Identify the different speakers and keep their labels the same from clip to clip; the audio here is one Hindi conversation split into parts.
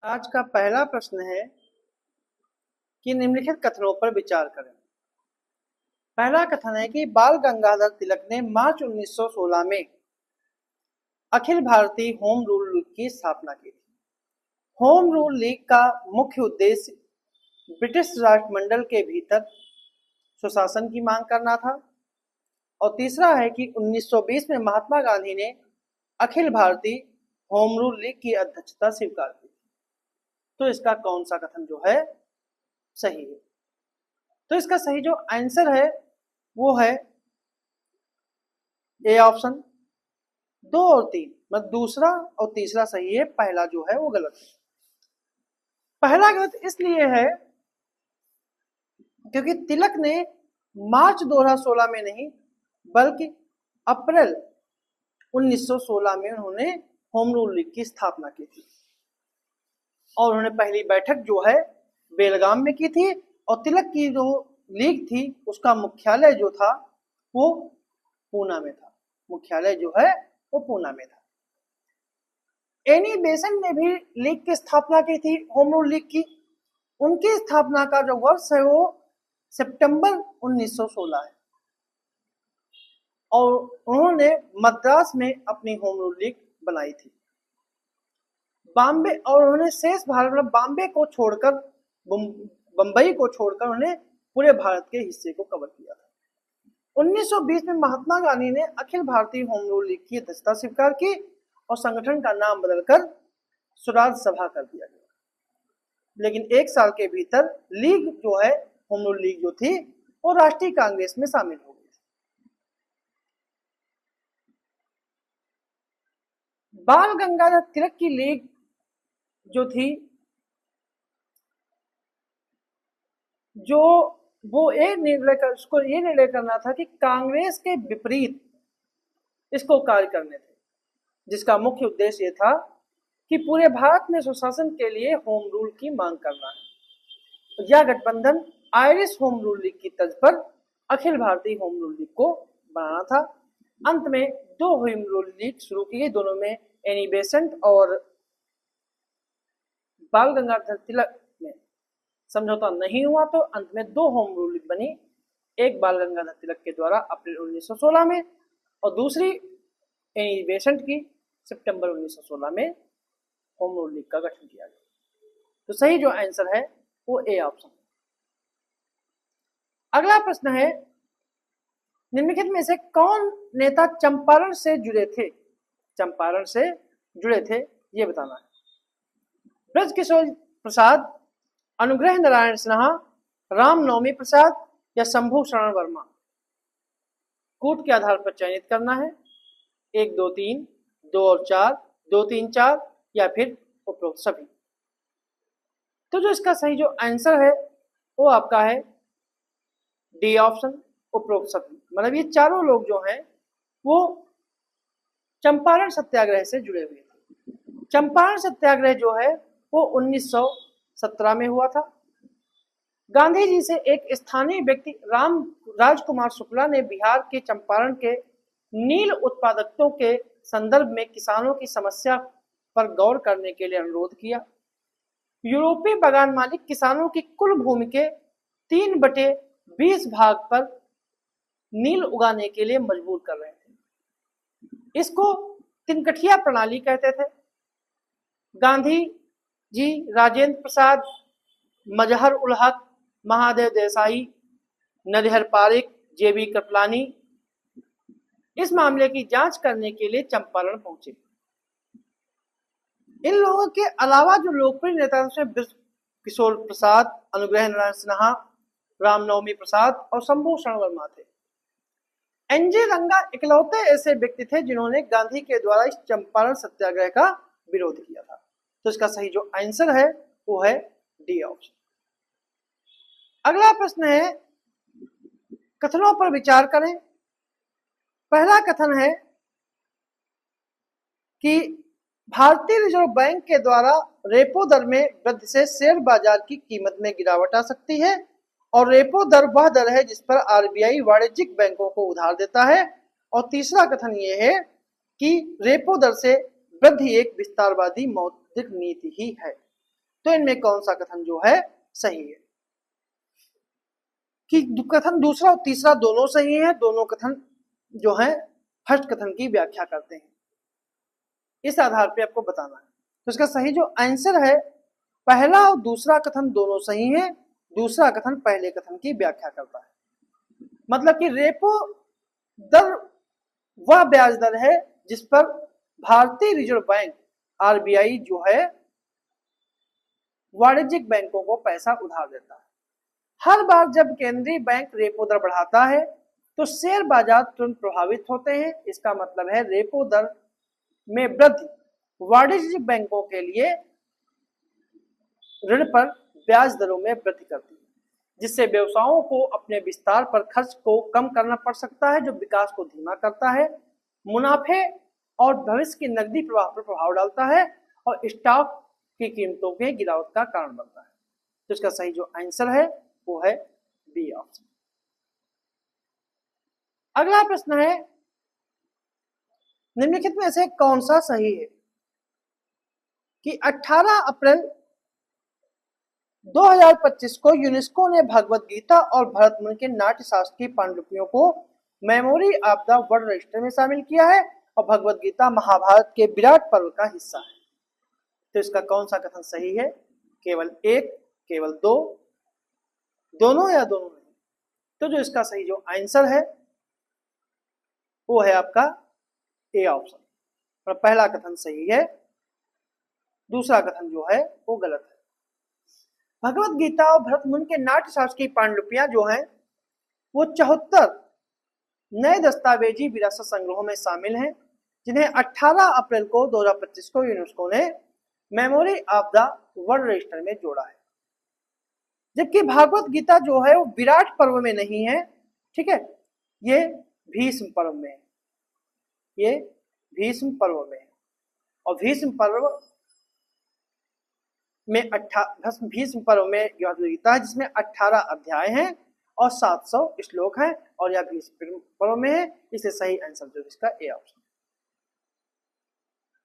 Speaker 1: आज का पहला प्रश्न है कि निम्नलिखित कथनों पर विचार करें। पहला कथन है कि बाल गंगाधर तिलक ने मार्च 1916 में Akhil Bharatiya home rule league की स्थापना की थी। होम रूल लीग का मुख्य उद्देश्य ब्रिटिश राष्ट्रमंडल के भीतर सुशासन की मांग करना था। और तीसरा है कि 1920 में महात्मा गांधी ने Akhil Bharatiya home rule league की अध्यक्षता स्वीकार की। तो इसका कौन सा कथन जो है सही है? तो इसका सही जो आंसर है वो है ए ऑप्शन। 2 और 3 मतलब दूसरा और तीसरा सही है, पहला जो है वो गलत है। पहला गलत इसलिए है क्योंकि तिलक ने मार्च 2016 में नहीं बल्कि अप्रैल 1916 में उन्होंने होम रूल लीग की स्थापना की थी। और उन्होंने पहली बैठक जो है बेलगाम में की थी। और तिलक की जो लीग थी उसका मुख्यालय जो था वो पूना में था। मुख्यालय जो है वो पूना में था। एनी बेसेंट ने भी लीग की स्थापना की थी, होम रूल लीग की। उनकी स्थापना का जो वर्ष है वो सितंबर 1916 है। और उन्होंने मद्रास में अपनी होम रूल लीग बनाई थी। बॉम्बे और उन्होंने शेष भारत में बॉम्बे को छोड़कर बंबई को छोड़कर उन्होंने पूरे भारत के हिस्से को कवर किया था। 1920 में महात्मा गांधी ने Akhil Bharatiya home rule league की अध्यक्षता स्वीकार की और संगठन का नाम बदलकर स्वराज सभा कर दिया गया। लेकिन एक साल के भीतर लीग जो है होम रूल लीग जो थी वो राष्ट्रीय कांग्रेस में शामिल हो गई। बाल गंगाधर तिलक की लीग जो थी जो वो ये निर्णय करना था कि कांग्रेस के विपरीत इसको कार्य करने थे, जिसका मुख्य उद्देश्य ये था कि पूरे भारत में सुशासन के लिए होम रूल की मांग करना है। यह गठबंधन आयरिश होम रूल लीग की तर्ज पर Akhil Bharatiya home rule league को बनाना था। अंत में 2 होम रूल लीग शुरू की गई, दोनों में एनी बेसेंट और बाल गंगाधर तिलक में समझौता नहीं हुआ। तो अंत में 2 होम रूल लीग बनी, एक बाल गंगाधर तिलक के द्वारा अप्रैल 1916 में और दूसरी एनी बेसेंट की सितंबर 1916 में होम रूल लीग का गठन किया गया। तो सही जो आंसर है वो ए ऑप्शन है। अगला प्रश्न है निम्नलिखित में से कौन नेता चंपारण से जुड़े थे? चंपारण से जुड़े थे ये बताना है। ब्रजकिशोर प्रसाद, अनुग्रह नारायण सिन्हा, रामनवमी प्रसाद या शंभू शरण वर्मा? कूट के आधार पर चयनित करना है। 1 2 3, 2 और 4, 2 3 4 या फिर उपरोक्त सभी। तो जो इसका सही जो आंसर है वो आपका है डी ऑप्शन, उपरोक्त सभी। मतलब ये चारों लोग जो हैं वो चंपारण सत्याग्रह से जुड़े हुए थे। चंपारण सत्याग्रह जो है वो 1917 में हुआ था। गांधी जी से एक स्थानीय व्यक्ति राजकुमार शुक्ला ने बिहार के चंपारण के नील उत्पादकों के संदर्भ में किसानों की समस्या पर गौर करने के लिए अनुरोध किया। यूरोपीय बागान मालिक किसानों की कुल भूमि के 3/20 भाग पर नील उगाने के लिए मजबूर कर रहे थे। इसको तिनकठिया प्रणाली कहते थे। गांधी जी, राजेंद्र प्रसाद, मजहर उल हक, महादेव देसाई, नरहर पारिक, जेबी कृपलानी इस मामले की जांच करने के लिए चंपारण पहुंचे। इन लोगों के अलावा जो लोकप्रिय नेता थे किशोर प्रसाद, अनुग्रह नारायण सिन्हा, रामनवमी प्रसाद और शंभू शरण वर्मा थे। एनजे रंगा इकलौते ऐसे व्यक्ति थे जिन्होंने गांधी के द्वारा इस चंपारण सत्याग्रह का विरोध किया था। तो इसका सही जो आंसर है वो है डी ऑप्शन। अगला प्रश्न है कथनों पर विचार करें। पहला कथन है कि भारतीय रिजर्व बैंक के द्वारा रेपो दर में वृद्धि से शेयर बाजार की कीमत में गिरावट आ सकती है और रेपो दर वह दर है जिस पर आरबीआई वाणिज्यिक बैंकों को उधार देता है। और तीसरा कथन यह है कि रेपो दर से वृद्धि एक विस्तारवादी मौद्रिक नीति ही है। तो इनमें कौन सा कथन जो है सही है? कि कथन दूसरा और तीसरा दोनों सही है, दोनों कथन जो है फर्स्ट कथन की व्याख्या करते हैं। इस आधार पे आपको बताना है। तो इसका सही जो आंसर है, पहला और दूसरा कथन दोनों सही है, दूसरा कथन पहले कथन की व्याख्या करता है। मतलब कि रेपो दर वह ब्याज दर है जिस पर भारतीय रिजर्व बैंक आरबीआई जो है वाणिज्यिक बैंकों को पैसा उधार देता है। हर बार जब केंद्रीय बैंक रेपो दर बढ़ाता है तो शेयर बाजार तुरंत प्रभावित होते हैं। इसका मतलब है रेपो दर में वृद्धि वाणिज्यिक बैंकों के लिए ऋण पर ब्याज दरों में वृद्धि करती है, जिससे व्यवसायों को अपने विस्तार पर खर्च को कम करना पड़ सकता है, जो विकास को धीमा करता है, मुनाफे और भविष्य की नकदी प्रवाह पर प्रभाव डालता है और स्टॉक की कीमतों के गिरावट का कारण बनता है। तो इसका सही जो आंसर है वो है बी ऑप्शन। अगला प्रश्न है, निम्नलिखित में से कौन सा सही है कि 18 अप्रैल 2025 को यूनेस्को ने भगवत गीता और भरत मुनि के नाट्य शास्त्र की पांडुलिपियों को memory of the world register में शामिल किया है और भगवत गीता महाभारत के विराट पर्व का हिस्सा है। तो इसका कौन सा कथन सही है? केवल एक, केवल दो, दोनों या दोनों नहीं? तो जो इसका सही जो आंसर है वो है आपका ए ऑप्शन। और पहला कथन सही है, दूसरा कथन जो है वो गलत है। भगवत गीता और भरत मुनि के नाट्य शास्त्र की पांडुलिपियां जो हैं वो 74 नए दस्तावेजी विरासत संग्रहों में शामिल हैं, जिन्हें 18 अप्रैल को 2025 को यूनेस्को ने memory of the world register में जोड़ा है। जबकि भागवत गीता जो है वो विराट पर्व में नहीं है, ठीक है, ये भीष्म पर्व में है, ये भीष्म पर्व में है। और भीष्म पर्व में भीष्म पर्व में यह गीता है जिसमें 18 अध्याय हैं और 700 श्लोक हैं और यह भीष्म पर्व में है, इसलिए सही आंसर जो इसका ए ऑप्शन।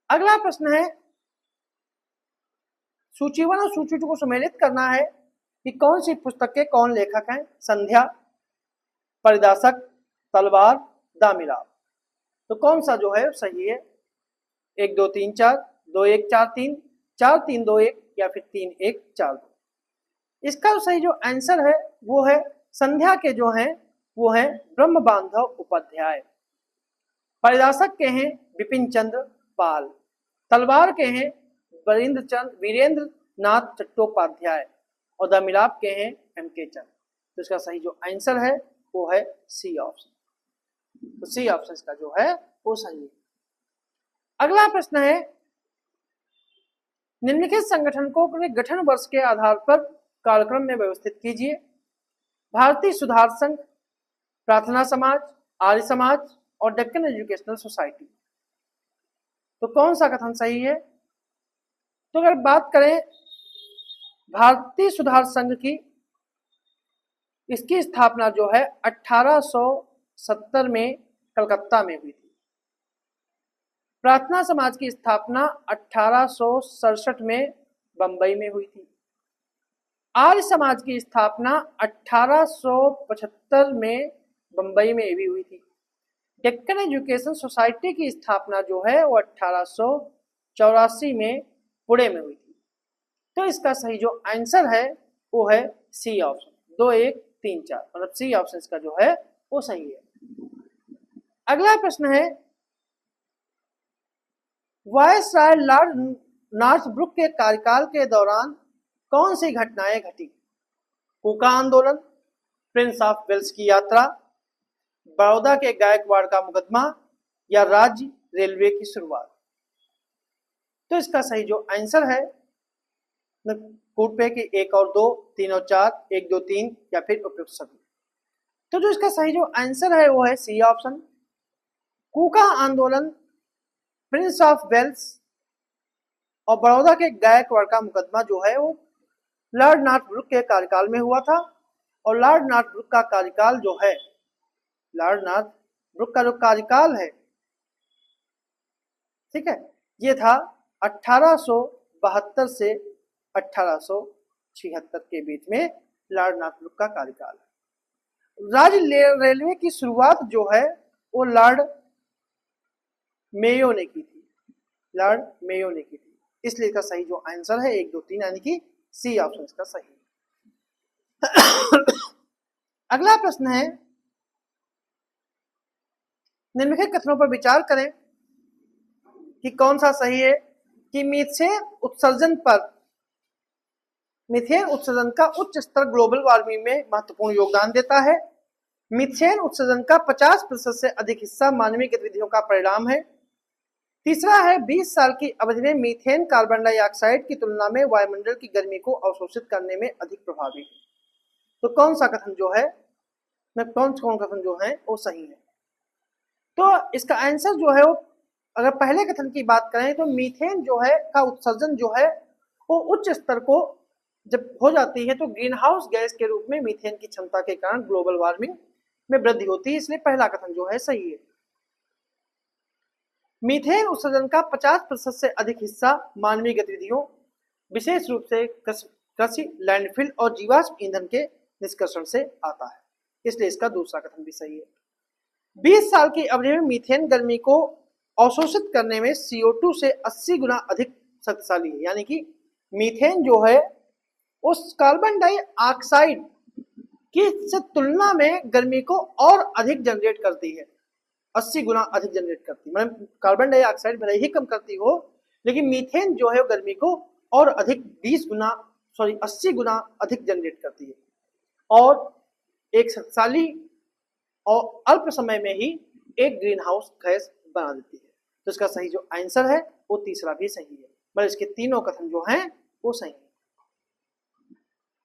Speaker 1: अगला प्रश्न है, सूची 1 और सूची 2 को सम्मिलित करना है कि कौन सी पुस्तक के कौन लेखक हैं? संध्या, परिदासक, तलवार, दामिलाप। तो कौन सा जो है सही है? 1 2 3 4, 2 1 4 3, 4 3 2 1 या फिर 3 1 4 2। इसका सही जो आंसर है वो है संध्या के जो हैं वो है ब्रह्म बांधव उपाध्याय, परिदासक के हैं विपिन चंद्र पाल, तलवार के हैं वीरेंद्र नाथ चट्टोपाध्याय और दामिलाप के हैं एम.के. चंद। तो इसका सही जो आंसर है वो है सी ऑप्शन। तो सी ऑप्शन इसका जो है वो सही है। अगला प्रश्न है, निम्नलिखित संगठन को अपने गठन वर्ष के आधार पर कार्यक्रम में व्यवस्थित कीजिए। भारतीय सुधार संघ, प्रार्थना समाज, आर्य समाज और डेक्कन एजुकेशनल सोसाइटी। तो कौन सा कथन सही है? तो अगर बात करें भारतीय सुधार संघ की, इसकी स्थापना जो है 1870 में कलकत्ता में हुई थी। प्रार्थना समाज की स्थापना 1867 में बंबई में हुई थी। आर्य समाज की स्थापना 1875 में बंबई में भी हुई थी। डेक्कन एजुकेशन सोसाइटी की स्थापना जो है वो 1884 में पुणे में हुई थी। तो इसका सही जो आंसर है वो है सी ऑप्शन, 2 1 3 4, मतलब सी ऑप्शन इसका जो है वो सही है। अगला प्रश्न है, वायसराय लॉर्ड नॉर्थब्रुक के कार्यकाल के दौरान कौन सी घटनाएं घटी? कूका आंदोलन, प्रिंस ऑफ वेल्स की यात्रा, बड़ौदा के गायकवाड़ का मुकदमा या राज्य रेलवे की शुरुआत। तो इसका सही जो आंसर है कूट पे कि 1 और 2, 3 और 4, 1 2 3 या फिर उपयुक्त सभी। तो जो इसका सही जो आंसर है वो है सी ऑप्शन। कूका आंदोलन, प्रिंस ऑफ वेल्स और बड़ौदा के गायकवाड़ का मुकदमा जो है वो लॉर्ड नॉर्थब्रुक के कार्यकाल में हुआ था। और लॉर्ड नॉर्थब्रुक का कार्यकाल जो है, लॉर्ड नॉर्थब्रुक का जो कार्यकाल है, ठीक है, ये था 1872 से 1876 के बीच में लॉर्ड नॉर्थब्रुक का कार्यकाल है। राज्य रेलवे की शुरुआत जो है वो लॉर्ड मेयो ने की थी, लॉर्ड मेयो ने की थी। इसलिए इसका सही जो आंसर है 1, 2, 3 यानी कि सी ऑप्शन इसका सही है। अगला प्रश्न है, निम्नलिखित कथनों पर विचार करें कि कौन सा सही है कि मीथेन उत्सर्जन का उच्च स्तर ग्लोबल वार्मिंग में महत्वपूर्ण योगदान देता है। मीथेन उत्सर्जन का 50% से अधिक हिस्सा मानवीय गतिविधियों का परिणाम है। तीसरा है 20 साल की अवधि में मीथेन कार्बन डाइऑक्साइड की तुलना में वायुमंडल की गर्मी को अवशोषित करने में अधिक प्रभावी है। तो कौन सा कथन जो है, कौन कथन जो है वो सही है? तो इसका आंसर जो है वो, अगर पहले कथन की बात करें तो मीथेन जो है का उत्सर्जन जो है वो उच्च स्तर को जब हो जाती है तो ग्रीन हाउस गैस के रूप में मीथेन की क्षमता के कारण ग्लोबल वार्मिंग में वृद्धि होती है, इसलिए पहला कथन जो है सही है। मीथेन उत्सर्जन का 50% से अधिक हिस्सा मानवीय गतिविधियों, विशेष रूप से कृषि, लैंडफिल और जीवाश्म ईंधन के निष्कर्षण से आता है, इसलिए इसका दूसरा कथन भी सही है। 20 साल की अवधि में मीथेन गर्मी को अवशोषित करने में CO2 से 80 गुना अधिक शक्तिशाली है, यानी कि मीथेन जो है उस कार्बन डाइऑक्साइड की से तुलना में गर्मी को और अधिक जनरेट करती है, 80 गुना अधिक जनरेट करती है। मतलब कार्बन डाइऑक्साइड भले ही कम करती हो, लेकिन मीथेन जो है गर्मी को और अधिक 80 गुना अधिक जनरेट करती है और एक शक्तिशाली और अल्प समय में ही एक ग्रीन हाउस गैस बना देती है। तो इसका सही जो आंसर है वो तीसरा भी सही है, मतलब इसके तीनों कथन जो हैं वो सही है।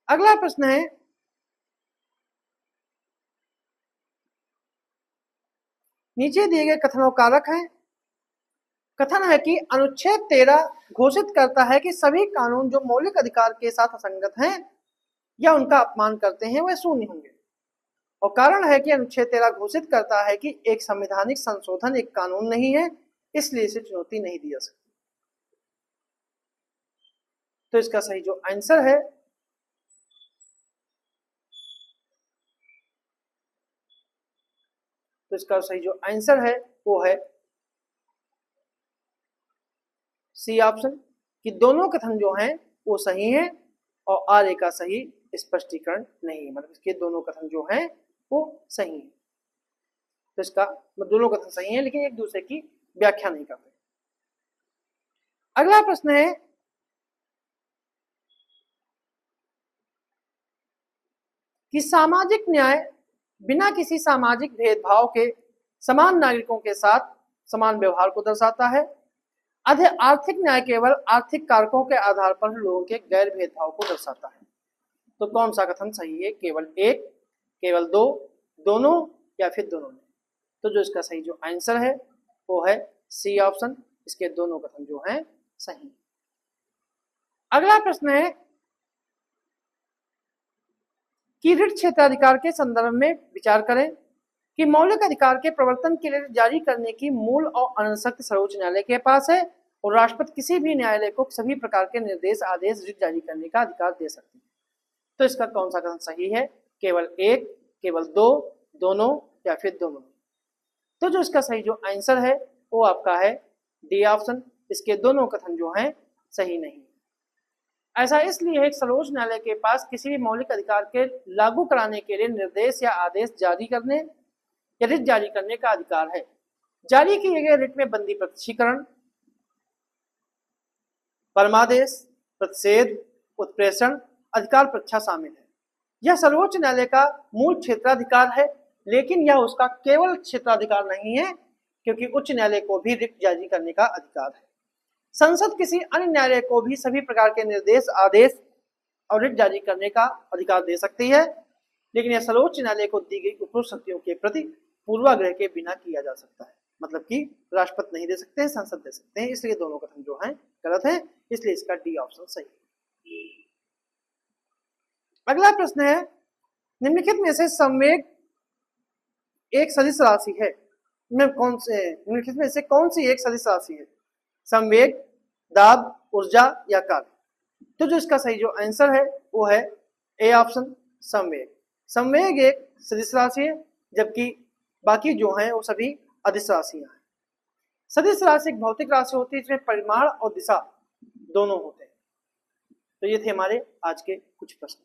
Speaker 1: अगला प्रश्न है, नीचे दिए गए कथनों का कारक है। कथन है कि अनुच्छेद 13 घोषित करता है कि सभी कानून जो मौलिक अधिकार के साथ असंगत हैं या उनका अपमान करते हैं वह शून्य होंगे। और कारण है कि अनुच्छेद 13 घोषित करता है कि एक संवैधानिक संशोधन एक कानून नहीं है, इसलिए इसे चुनौती नहीं दी जा सकती। तो इसका सही जो आंसर है वो है सी ऑप्शन, कि दोनों कथन जो हैं वो सही हैं और आर्य का सही स्पष्टीकरण नहीं है, मतलब इसके दोनों कथन जो हैं वो सही है। तो इसका दोनों कथन सही है लेकिन एक दूसरे की व्याख्या नहीं करते। अगला प्रश्न है, कि सामाजिक न्याय बिना किसी सामाजिक भेदभाव के समान नागरिकों के साथ समान व्यवहार को दर्शाता है। आर्थिक न्याय केवल आर्थिक कारकों के आधार पर लोगों के गैर भेदभाव को दर्शाता है। तो कौन सा कथन सही है? केवल एक, केवल दो, दोनों या फिर दोनों में? तो जो इसका सही जो आंसर है वो है सी ऑप्शन, इसके दोनों कथन जो हैं सही। अगला प्रश्न है कि रिट क्षेत्राधिकार के संदर्भ में विचार करें कि मौलिक अधिकार के प्रवर्तन के लिए जारी करने की मूल और अनंत शक्ति सर्वोच्च न्यायालय के पास है और राष्ट्रपति किसी भी न्यायालय को सभी प्रकार के निर्देश, आदेश, रिट जारी करने का अधिकार दे सकते हैं। तो इसका कौन सा कथन सही है? केवल एक, केवल दो, दोनों या फिर दोनों? तो जो इसका सही जो आंसर है वो आपका है डी ऑप्शन, इसके दोनों कथन जो हैं सही नहीं। ऐसा इसलिए है कि सर्वोच्च न्यायालय के पास किसी भी मौलिक अधिकार के लागू कराने के लिए निर्देश या आदेश जारी करने या रिट जारी करने का अधिकार है। जारी किए गए रिट में बंदी प्रत्यक्षीकरण, परमादेश, प्रतिषेध, उत्प्रेषण, अधिकार परीक्षा शामिल है। यह सर्वोच्च न्यायालय का मूल क्षेत्राधिकार है, लेकिन यह उसका केवल क्षेत्राधिकार नहीं है क्योंकि उच्च न्यायालय को भी रिट जारी करने का अधिकार है। संसद किसी अन्य न्यायालय को भी सभी प्रकार के निर्देश, आदेश और रिट जारी करने का अधिकार दे सकती है, लेकिन यह सर्वोच्च न्यायालय को दी गई उपरोक्त शक्तियों के प्रति पूर्वाग्रह के बिना किया जा सकता है। मतलब कि राष्ट्रपति नहीं दे सकते हैं, संसद दे सकते हैं, इसलिए दोनों कथन जो हैं गलत है, इसलिए इसका डी ऑप्शन सही है। अगला प्रश्न है, निम्नलिखित में से संवेग एक सदिश राशि है, निम्नलिखित में से कौन सी एक सदिश राशि है? संवेग, दाब, ऊर्जा या कार्य? तो जो इसका सही जो आंसर है वो है ए ऑप्शन, समवेग। समवेग एक सदिश राशि है, जबकि बाकी जो हैं वो सभी अदिश राशियां हैं। सदिश राशि एक भौतिक राशि होती है जिसमें परिमाण और दिशा दोनों होते हैं। तो ये थे हमारे आज के कुछ प्रश्न।